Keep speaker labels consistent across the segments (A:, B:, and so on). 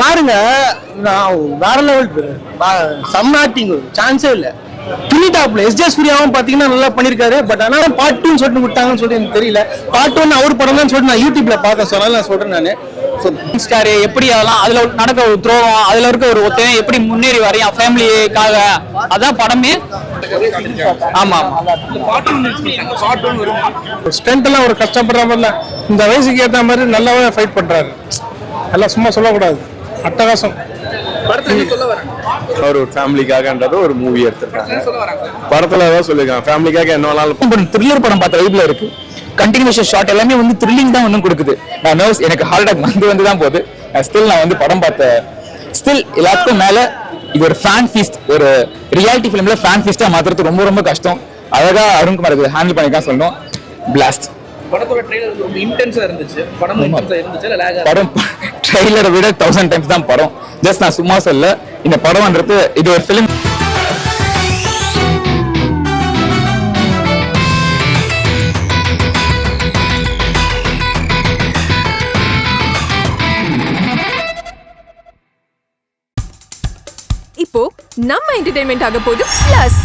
A: பாருங்க, நான் வேற லெவல் செம்ம ஆக்டிங், சான்ஸே இல்ல. துணிடாப்ல எஸ்ஜே சூர்யாவும் பாத்தீங்கன்னா நல்லா பண்ணிருக்காரு. பட் ஆனா பார்ட் 2 சொல்லிட்டு விட்டாங்கன்னு சொல்லிட்டு எனக்கு தெரியல. பார்ட் 1 அவர் படம் தான் சொல்லிட்டு நான் யூடியூப்ல பார்த்தேன். சொன்னாலும் நான் சொல்றேன் நானு.
B: ஸ்டார் எப்படி அதெல்லாம் அதுல நடக்க ஒரு துரோகம், அதுல இருக்க ஒரு ஒருத்தன் எப்படி முன்னேறி வரையும் ஃபேமிலிக்காக, அதான் படமே. ஆமா
A: ஸ்டண்ட் எல்லாம் ஒரு கஷ்டப்படுற மாதிரில இந்த வயசுக்கு ஏற்ற மாதிரி நல்லாவே ஃபைட் பண்றாரு. எல்லாம் சும்மா சொல்லக்கூடாது, அட்டகாசம்.
C: அவர் ஒரு ஃபேமிலிக்காகன்றது ஒரு மூவி எடுத்திருக்காங்க. படத்துல தான் சொல்லிருக்காங்க ஃபேமிலிக்காக என்ன வேணாலும்.
B: த்ரில்லர் படம் பார்த்த வைப்ல இருக்கு. கண்டினியூஷன் ஷாட் எல்லாமே வந்து த்ரில்லிங் தான் ஒன்றும் கொடுக்குது. நான் நர்வஸ், எனக்கு ஹார்ட் அட்டாக் வந்து தான் போகுது. ஸ்டில் நான் வந்து படம் பார்த்தேன். ஸ்டில் எல்லாத்துக்கும் மேல இது ஒரு ஃபேன் ஃபீஸ்ட், ஒரு ரியாலிட்டி ஃபிலிம்ல ஃபேன் ஃபீஸ்டா மாத்துறது ரொம்ப ரொம்ப கஷ்டம். அழகா அருண்குமார் ஹேண்டில் பண்ணிதான் சொல்லணும். பிளாஸ்ட்.
D: படத்தோட ட்ரெய்லர் ரொம்ப இன்டென்ஸா இருந்துச்சு. படம் இன்டென்ஸா இருந்துச்சு.
B: படம் ட்ரெய்லரை விட 1000 டைம்ஸ் தான் படம். ஜஸ்ட் நான் சும்மா சொல்ல, இந்த படம்ன்றது இது ஒரு ஃபிலிம்.
E: இப்போ நம்ம என்டர்டெயின்மெண்ட் ஆக போகுது பிளஸ்.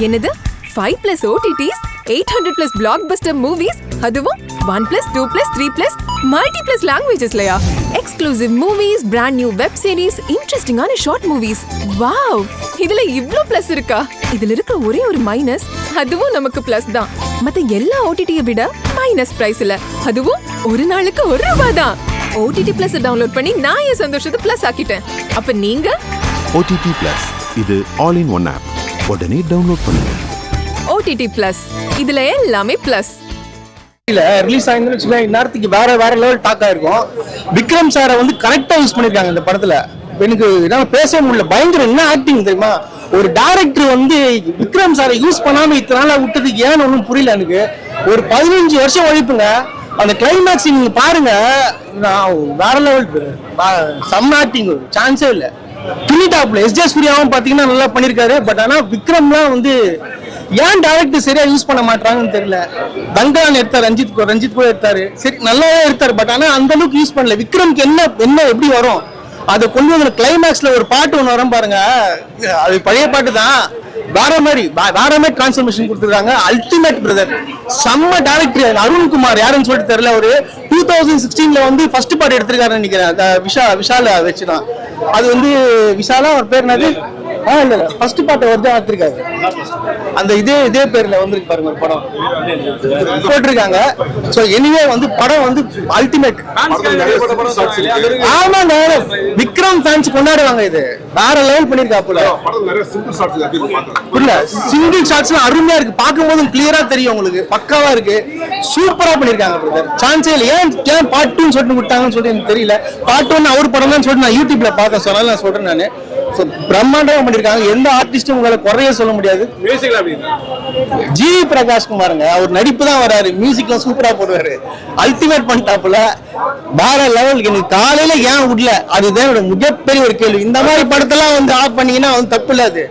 E: என்னது 5+ OTTs, 800+ blockbuster movies, அதுவும் 1+, 2+, 3+, multi+ languagesலயா? Exclusive movies, brand new web series, interesting-ஆன short movies. Wow, இதுல இவ்ளோ பிளஸ் இருக்கா? இதுல இருக்க ஒரே ஒரு மைனஸ், அதுவும் நமக்கு பிளஸ் தான். மத்த எல்லா OTT-ய விட மைனஸ் பிரைஸ்ல, அதுவும் ஒரு நாளுக்கு ₹1 தான். OTT Plus டவுன்லோட் பண்ணி நான் என் சந்தோஷத்தை பிளஸ் ஆக்கிட்டேன். அப்ப நீங்க
F: OTT Plus இது ஆல் இன் ஒன் ஆப். உடனே டவுன்லோட் பண்ணுங்க.
E: OTT Plus இதுல எல்லாமே பிளஸ்.
A: இல்ல ரிலீஸ் ஆயிருந்துன்னு வச்சுக்கோங்க, இந்நேரத்துக்கு வேற லெவல் டாக்கா இருக்கும். விக்ரம் சாரை வந்து கரெக்டா யூஸ் பண்ணிருக்காங்க இந்த படத்துல. எனக்கு என்னால பேசவே முடியல. பயங்கர என்ன ஆக்டிங் தெரியுமா? ஒரு டைரக்டர் வந்து விக்ரம் சாரை யூஸ் பண்ணாம இத்தனை நாளா விட்டதுக்கு ஏன்னு ஒன்றும் புரியல எனக்கு. ஒரு 15 வருஷம் உழைப்புங்க. அந்த கிளைமேக்ஸ் நீங்க பாருங்க, நான் வேற லெவல் செம்ம ஆக்டிங், சான்ஸே இல்ல. துணிடாப்ல எஸ்ஜே சூர்யாவும் பாத்தீங்கன்னா நல்லா பண்ணிருக்காரு. பட் ஆனா விக்ரம்லாம் வந்து ஏன் டைரக்டர் சரியா யூஸ் பண்ண மாட்டாங்கன்னு தெரியல. தங்கலான் எடுத்தார், ரஞ்சித் கூட எடுத்தாரு, சரி நல்லாவே எடுத்தாரு. பட் ஆனா அந்த அளவுக்கு யூஸ் பண்ணல. விக்ரம்க்கு என்ன எப்படி வரும் அதை கொண்டு வந்து கிளைமேக்ஸ்ல ஒரு பாட்டு ஒன்று வரும் பாருங்க, அது பழைய பாட்டு தான். வேற மாதிரி டிரான்ஸ்ஃபர்மேஷன் கொடுத்துருக்காங்க. அல்டிமேட் பிரதர், செம்ம டைரக்டர். அருண்குமார் யாருன்னு சொல்லிட்டு தெரியல. ஒரு 2016ல வந்து ஃபர்ஸ்ட் பார்ட் எடுத்திருக்காருன்னு நினைக்கிறேன். விஷால வச்சுதான். அது வந்து விஷாலா ஒரு பேர் என்னது? இல்ல ஃபர்ஸ்ட் பார்ட் வந்து எடுத்திருக்காரு. அந்த இதே பேர்ல வந்துருக்கு பாருங்க ஒரு படம் போட்டிருக்காங்க. சோ எனிவே வந்து படம் வந்து அல்டிமேட். ஆமாங்க, விக்ரம் ஃபேன்ஸ் கொண்டாடுவாங்க. இது வேற லெவல் பண்ணிருக்காப்புல. சிங்கிள் ஷாட்ஸ்லாம் அருமையா இருக்கு. பார்க்கும்போது கிளியரா தெரியும் உங்களுக்கு, பக்காவா இருக்கு. சூப்பரா பண்ணிருக்காங்க பிரதர். சான்ஸே இல்ல. ஏன் பார்ட் 2 சொல்லிட்டு விட்டாங்கன்னு சொல்லிட்டு எனக்கு தெரியல. பார்ட் 1 அவர் படம் தான் சொல்லிட்டு நான் யூடியூப்ல பார்த்தேன். சொன்னாலும் நான் சொல்றேன் நானு. பிரம்மாண்டமா பண்ணிருக்காங்க. எந்த ஆர்டிஸ்டும் உங்களை குறைய சொல்ல முடியாது. ஜிவி பிரகாஷ் குமாருங்க, அவர் நடிப்பு தான் வராரு, மியூசிக்லாம் சூப்பரா போடுவாரு. அல்டிமேட் பண்ணிட்டாப்புல. வேற லெவல். எனக்கு காலையில ஏன் விடல, அதுதான் மிகப்பெரிய ஒரு கேள்வி. இந்த மாதிரி படத்தெல்லாம் வந்து ஆஃப் பண்ணீங்கன்னா வந்து தப்பு இல்ல. அது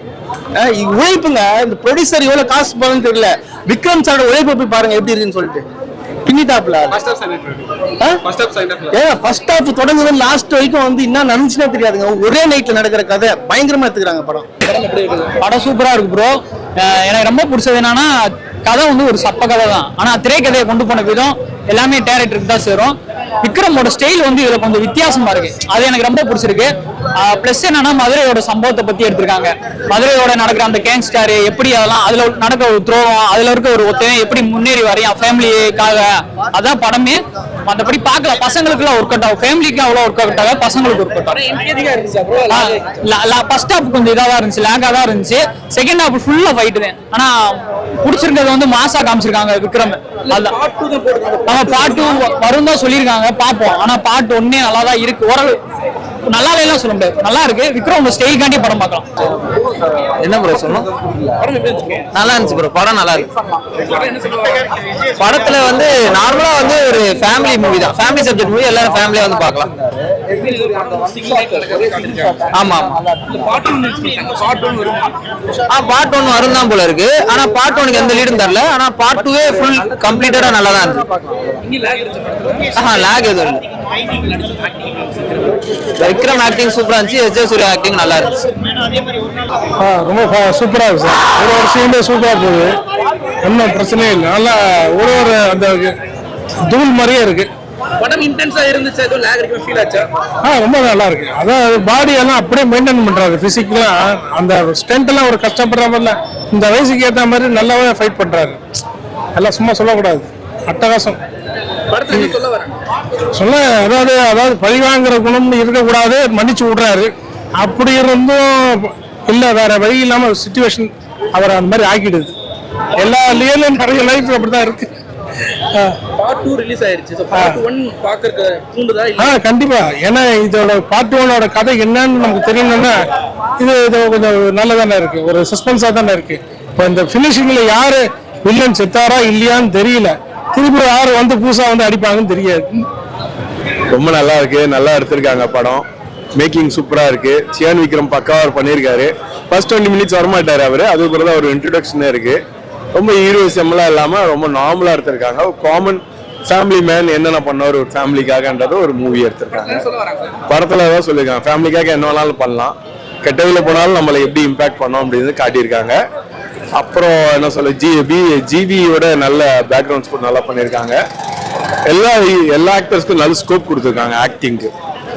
A: உழைப்புங்க. இந்த ப்ரொடியூசர் எவ்வளவு காசு போகுதுன்னு தெரியல. விக்ரம் சாரோட உழைப்பு போய் பாருங்க எப்படி இருக்குன்னு சொல்லிட்டு பின்னிட்டாப்ல. ஃபர்ஸ்ட் ஹாஃப் தொடங்குது லாஸ்ட் வரைக்கும் வந்து என்ன நடந்துச்சுன்னே தெரியாதுங்க. ஒரே நைட்ல நடக்கிற கதை பயங்கரமா எடுத்துக்கிறாங்க.
B: படம் சூப்பரா இருக்கு ப்ரோ. எனக்கு ரொம்ப பிடிச்சது என்னன்னா, கதை வந்து ஒரு சப்ப கதை தான். ஆனா திரைக்கதையை கொண்டு போன விதம் எல்லாமே டேரக்டருக்கு தான் சேரும். விக்ரமோட ஸ்டைல் வந்து இதுல கொஞ்சம் வித்தியாசமா இருக்கு. அது எனக்கு ரொம்ப பிடிச்சிருக்கு. பிளஸ் என்னன்னா, மதுரையோட சம்பவத்தை பத்தி எடுத்திருக்காங்க. மதுரையோட நடக்கிற அந்த கேங்ஸ்டார் எப்படி அதெல்லாம் அதுல நடக்க ஒரு துரோகம், அதுல இருக்க ஒரு ஒருத்தன் எப்படி முன்னேறி வரையும் ஃபேமிலிக்காக, அதான் படமே. மற்றபடி பார்க்கலாம், பசங்களுக்குலாம் ஒர்க் அவுட் ஆகும். ஃபேமிலிக்கு அவ்வளோ ஒர்க் அவுட் ஆகும், பசங்களுக்கு ஒர்க் அவுட் ஆகும். ஃபர்ஸ்ட் ஹாஃப் கொஞ்சம் இதாக தான் இருந்துச்சு, லேங்கா தான் இருந்துச்சு. செகண்ட் ஹாஃப் ஃபுல்லா ஃபைட்டு தான். ஆனா பிடிச்சிருக்கிறது வந்து மாசா காமிச்சிருக்காங்க விக்ரம். பார்ட் 2 வரும் தான் சொல்லியிருக்காங்க, பார்ப்போம். ஆனா பார்ட் 1 நல்லா தான் இருக்கு. ஓரளவு நல்லாவே எல்லாம் சொல்ல முடியாது, நல்லா இருக்கு. விக்ரம் ஸ்டைல் காண்டி படம் பார்க்கலாம்.
A: என்ன ப்ரோ சொல்லணும்? நல்லா இருந்துச்சு ப்ரோ, படம் நல்லா இருக்கு. படத்துல வந்து நார்மலா வந்து ஒரு ஃபேமிலி மூவி தான், ஃபேமிலி சப்ஜெக்ட் மூவி. எல்லாரும் ஃபேமிலியா வந்து பார்க்கலாம். ஆமா பார்ட் 1 வரும் தான் போல இருக்கு. ஆனா பார்ட் 1க்கு எந்த லீடும் தரல. ஆனா பார்ட் 2 ஃபுல் கம்ப்ளீட்டடா நல்லா தான் இருக்கு. லாக் எதுவும் இல்லை.
B: விக்ரம் ஆக்டிங் சூப்பரா இருந்துச்சு, எஸ் ஜே சூர்யா ஆக்டிங் நல்லா இருந்துச்சு.
A: ரொம்ப சூப்பராக இருக்கு சார். ஒரு சீனே சூப்பராக போகுது, ஒன்றும் பிரச்சனையே இல்லை. நல்லா ஒரு அந்த தூள் மாதிரியே இருக்கு.
D: படம் இன்டென்ஸா இருந்துச்சு, ஏதோ லாக் அடிக்கிற ஃபீல் ஆச்சா?
A: ரொம்ப நல்லா இருக்கு. அதான் பாடி எல்லாம் அப்படியே மெயின்டைன் பண்றாரு. பிசிக்கெல்லாம் அந்த ஸ்ட்ரென்த் எல்லாம் ஒரு கஷ்டப்படுற மாதிரில இந்த வயசுக்கு ஏற்ற மாதிரி நல்லாவே ஃபைட் பண்றாரு. எல்லாம் சும்மா சொல்லக்கூடாது, அட்டகாசம்.
D: படத்துல என்ன சொல்ல வரேன்?
A: அதாவது பழிவாங்கிற குணம்னு இருக்கக்கூடாது, மன்னிச்சு விடுறாரு. அப்படி இருந்தும் இல்லை, வேற வழி இல்லாம சுச்சுவேஷன் அவரை அந்த மாதிரி ஆக்கிடுது. எல்லா ரியலும் நிறைய லைஃப் அப்படிதான் இருக்கு.
D: பார்ட் 2 ரிலீஸ் ஆயிருச்சு. சோ பார்ட் 1 பார்க்கறதுக்கு தூண்டுதா இல்ல?
A: கண்டிப்பா. ஏன்னா இதோட பார்ட் 1ஓட கதை என்னன்னு நமக்கு தெரியணும்னா இது கொஞ்சம் நல்லதானே இருக்கு, ஒரு சஸ்பென்ஸா தானே இருக்கு. இப்போ இந்த பினிஷிங்ல யாரு வில்லன் செத்தாரா இல்லையான்னு தெரியல, திருப்பி யாரு வந்து புதுசா வந்து அடிப்பாங்கன்னு தெரியாது.
C: ரொம்ப நல்லா இருக்கு, நல்லா எடுத்திருக்காங்க படம். மேக்கிங் சூப்பரா இருக்கு. சியான் விக்ரம் பக்காவா பண்ணியிருக்காரு. ஃபர்ஸ்ட் 20 மினிட்ஸ் வரமாட்டாரு அவரு, அதுக்கு பிறகு ஒரு இன்ட்ரோடக்ஷனே இருக்கு. ரொம்ப ஹீரோயிசம்லாம் இல்லாம ரொம்ப நார்மலா எடுத்திருக்காங்க. காமன் ஃபேமிலி மேன் என்னென்ன பண்ணார் ஒரு ஃபேமிலிக்காகன்றது ஒரு மூவி எடுத்திருக்காங்க. படத்துல தான் சொல்லியிருக்காங்க, ஃபேமிலிக்காக என்ன வேணாலும் பண்ணலாம், கெட்டவில போனாலும் நம்மளை எப்படி இம்பாக்ட் பண்ணோம் அப்படின்னு காட்டியிருக்காங்க. அப்புறம் என்ன சொல்ல, ஜிவியோட நல்ல பேக்ரவுண்ட்ஸ் நல்லா பண்ணியிருக்காங்க. எல்லா ஆக்டர்ஸ்க்கும் நல்ல ஸ்கோப் கொடுத்துருக்காங்க ஆக்டிங்க்கு.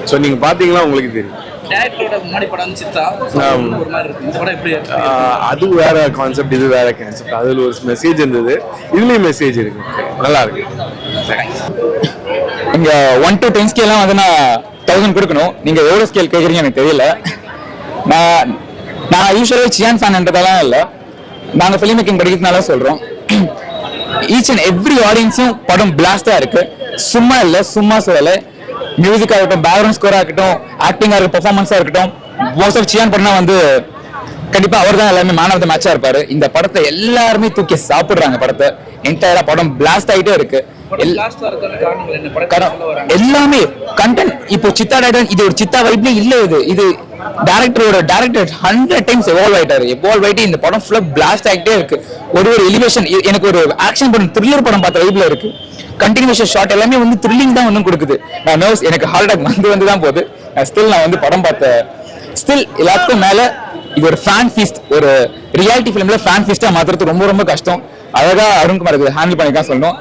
C: ஸோ நீங்க பாத்தீங்கன்னா உங்களுக்கு தெரியும்.
D: டைரக்டரோட முன்னாடி படம் சித்தா ஒரு மாதிரி இருக்கு. இந்த படம் எப்படி இருக்கு?
C: அது வேற கான்செப்ட், இது வேற கான்செப்ட். அதுல ஒரு மெசேஜ் இருந்தது, இதுலயும் மெசேஜ் இருக்கு. நல்லா இருக்கு.
G: இங்க 1 to 10 ஸ்கேல்லாம் வந்து நான் 1000 கொடுக்கணும். நீங்க எவ்வளவு ஸ்கேல் கேக்குறீங்க எனக்கு தெரியல. நான் யூஸ்வலாக சியான் ஃபேன்ன்றதெல்லாம் இல்லை, நாங்க ஃபிலிம் மேக்கிங் படிக்கிறதுனால சொல்றோம். ஈச் அண்ட் எவ்ரி ஆடியன்ஸும் படம் பிளாஸ்டா இருக்கு. சும்மா இல்ல, சும்மா சொல்லலை. மியூசிக்கா இருக்கட்டும், பேக்ரவுண்ட் ஸ்கோரா இருக்கட்டும், ஆக்டிங்கா இருக்கட்டும், பெர்ஃபார்மன்ஸா இருக்கட்டும், மோஸ்ட் ஆஃப் சியான் படம்னா வந்து கண்டிப்பா அவர் தான் எல்லாமே மேன் ஆஃப் த மேட்சா இருப்பாரு. இந்த படத்தை எல்லாருமே தூக்கி சாப்பிடுறாங்க. படத்தை என்டையரா படம் பிளாஸ்ட் ஆயிட்டே இருக்கு. எல்லாமே கண்டென்ட். இப்போ சித்தா டைரக்டர், இது ஒரு சித்தா வைப்ல இல்ல, இது டைரக்டர் 100 டைம்ஸ் எவால்வ் ஆயிட்டு இந்த படம் ஃபுல்லா பிளாஸ்ட் ஆகிட்டே இருக்கு. ஒரு எலிவேஷன் எனக்கு ஒரு ஆக்ஷன் படம், த்ரில்லர் படம் பார்த்த வைப்ல இருக்கு. கண்டினியூஷன் ஷாட் எல்லாமே வந்து த்ரில்லிங் தான் வந்து கொடுக்குது. நான் நர்வ்ஸ், எனக்கு ஹார்ட் அட்டாக் வந்து தான் போகுது. நான் வந்து படம் பார்த்த எல்லாத்துக்கும் மேல இது ஒரு ஃபேன் ஃபீஸ்ட். ஒரு ரியாலிட்டி ஃபிலிம்ல ஃபேன் ஃபீஸ்டா மாத்துறது ரொம்ப ரொம்ப கஷ்டம். அழகா அருண்குமார் ஹேண்டில் பண்ணிதான் சொல்லணும்.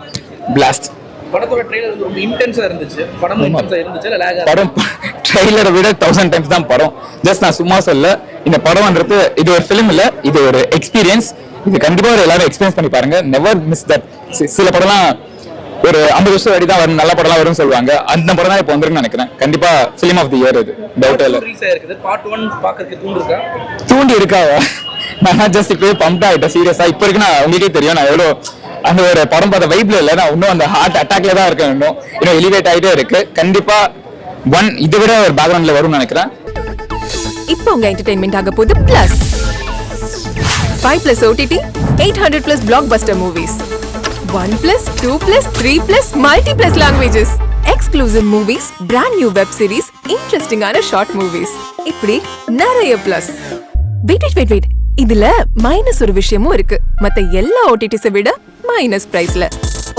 G: பிளாஸ்ட்.
D: படத்தோட ட்ரெய்லர் ரொம்ப இன்டென்ஸா இருந்துச்சு. படம் இன்டென்ஸா இருந்துச்சு இல்ல லாக்?
G: படம் ட்ரெய்லரை விட 1000 டைம்ஸ் தான் படம். ஜஸ்ட் நான் சும்மா சொல்ல, இந்த படம்ன்றது இது ஒரு ஃபிலிம் இல்ல, இது ஒரு எக்ஸ்பீரியன்ஸ். இது கண்டிப்பா ஒரு எல்லாரும் எக்ஸ்பீரியன்ஸ் பண்ணி பாருங்க. Never miss that. சில படம்லாம் ஒரு 50 வருஷம் வரை தான் வரும், நல்ல படம்லாம் வரும்னு சொல்லுவாங்க. அந்த படம் தான் இப்போ வந்துருன்னு நினைக்கிறேன். கண்டிப்பா ஃபிலிம் ஆஃப் தி இயர் இது, டவுட் இல்ல.
D: பார்ட் 1 பார்க்கிறதுக்கு
G: தூண்டி இருக்காவா? நான் ஜஸ்ட் இப்பவே பம்ப் ஆயிட்டேன் சீரியஸா. இப்போ இருக்கு, நான் உங்களுக்கே தெரியும் நான் எவ்வளோ அந்த ஒரு படம் பார்த்த வைப்ல இல்லை. நான் இன்னும் அந்த ஹார்ட் அட்டாக்ல தான் இருக்கேன். இன்னும் எலிவேட் ஆகிட்டே இருக்கு. கண்டிப்பா இதை விட ஒரு பேக்ரவுண்ட்ல வரும்னு நினைக்கிறேன்.
E: இப்போ உங்க என்டர்டெயின்மெண்ட் ஆக போகுது plus 5+ OTT 800+ blockbuster movies 1+, 2+, 3+, multi+ languages, exclusive movies, brand new web series, interesting ஆன short movies. இப்படி நிறைய பிளஸ். வெயிட் இதுல மைனஸ் ஒரு விஷயமும் இருக்கு. மத்த எல்லா OTTs விட மைனஸ் பிரைஸ்ல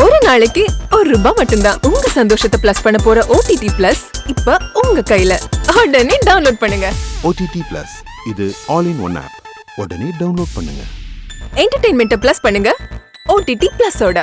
E: ஒரு நாளைக்கு ₹1 மட்டும்தான். உங்க சந்தோஷத்தை பிளஸ் பண்ண போற OTT பிளஸ் இப்ப உங்க கையில. உடனே டவுன்லோட் பண்ணுங்க.
F: OTT Plus இது ஆல் இன் ஒன் ஆப். உடனே டவுன்லோட் பண்ணுங்க.
E: என்டர்டெயின்மெண்ட்டை பிளஸ் பண்ணுங்க OTT பிளஸோட.